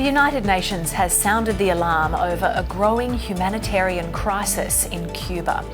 United Nations has sounded the alarm over a growing humanitarian crisis in Cuba.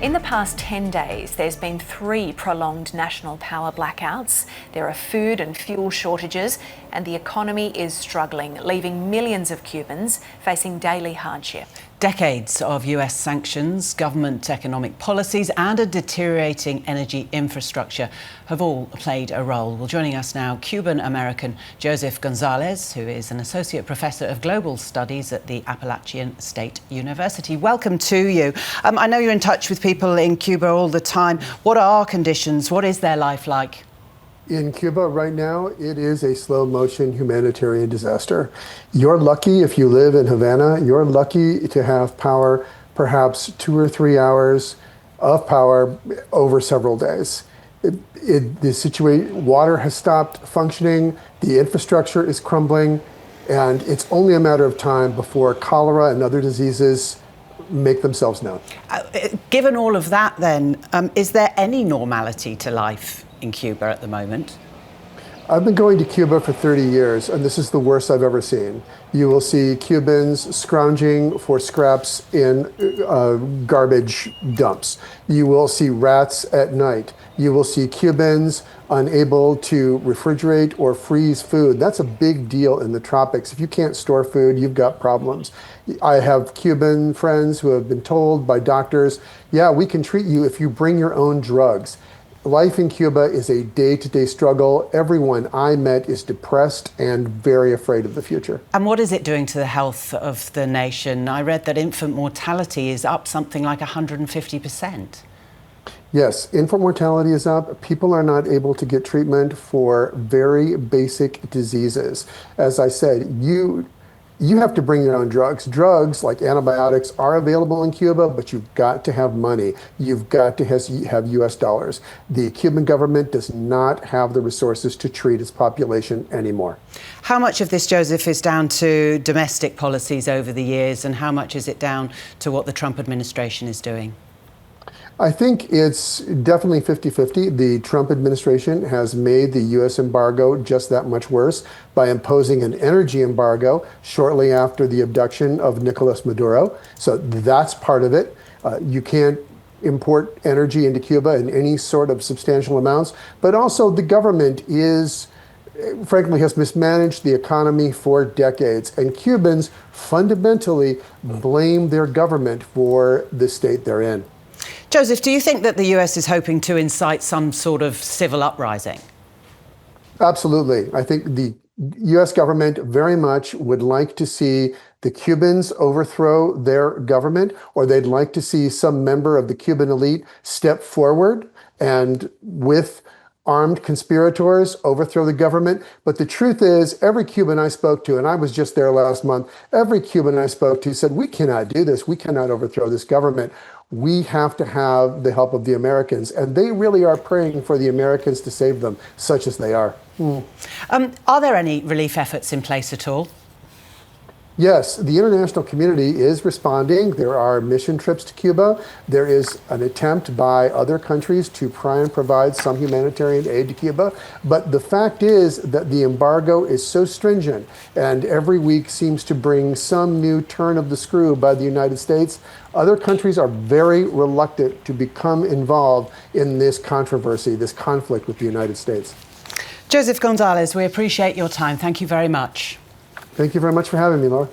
In the past 10 days, there's been 3 prolonged national power blackouts. There are food and fuel shortages, and the economy is struggling, leaving millions of Cubans facing daily hardship. Decades of US sanctions, government economic policies and a deteriorating energy infrastructure have all played a role. Well, joining us now, Cuban-American Joseph Gonzales, who is an Associate Professor of Global Studies at the Appalachian State University. Welcome to you. I know you're in touch with people in Cuba all the time. What are conditions? What is their life like? In Cuba right now, it is a slow-motion humanitarian disaster. You're lucky if you live in Havana. You're lucky to have power, perhaps 2 or 3 hours of power over several days. Water has stopped functioning, the infrastructure is crumbling, and it's only a matter of time before cholera and other diseases make themselves known. Given all of that, then, is there any normality to life in Cuba at the moment? I've been going to Cuba for 30 years, and this is the worst I've ever seen. You will see Cubans scrounging for scraps in garbage dumps. You will see rats at night. You will see Cubans unable to refrigerate or freeze food. That's a big deal in the tropics. If you can't store food, you've got problems. I have Cuban friends who have been told by doctors, yeah, we can treat you if you bring your own drugs. Life in Cuba is a day-to-day struggle. Everyone I met is depressed and very afraid of the future. And what is it doing to the health of the nation? I read that infant mortality is up something like 150%. Yes, infant mortality is up. People are not able to get treatment for very basic diseases. As I said, you have to bring your own drugs. Drugs like antibiotics are available in Cuba, but you've got to have money. You've got to have US dollars. The Cuban government does not have the resources to treat its population anymore. How much of this, Joseph, is down to domestic policies over the years, and how much is it down to what the Trump administration is doing? I think it's definitely 50-50. The Trump administration has made the U.S. embargo just that much worse by imposing an energy embargo shortly after the abduction of Nicolas Maduro. So that's part of it. You can't import energy into Cuba in any sort of substantial amounts, but also the government frankly has mismanaged the economy for decades, and Cubans fundamentally blame their government for the state they're in. Joseph, do you think that the US is hoping to incite some sort of civil uprising? Absolutely. I think the US government very much would like to see the Cubans overthrow their government, or they'd like to see some member of the Cuban elite step forward and with armed conspirators overthrow the government. But the truth is, every Cuban I spoke to, and I was just there last month, every Cuban I spoke to said, we cannot do this. We cannot overthrow this government. We have to have the help of the Americans. And they really are praying for the Americans to save them, such as they are. Are there any relief efforts in place at all? Yes, the international community is responding. There are mission trips to Cuba. There is an attempt by other countries to try and provide some humanitarian aid to Cuba. But the fact is that the embargo is so stringent, and every week seems to bring some new turn of the screw by the United States. Other countries are very reluctant to become involved in this controversy, this conflict with the United States. Joseph Gonzales, we appreciate your time. Thank you very much. Thank you very much for having me, Laura.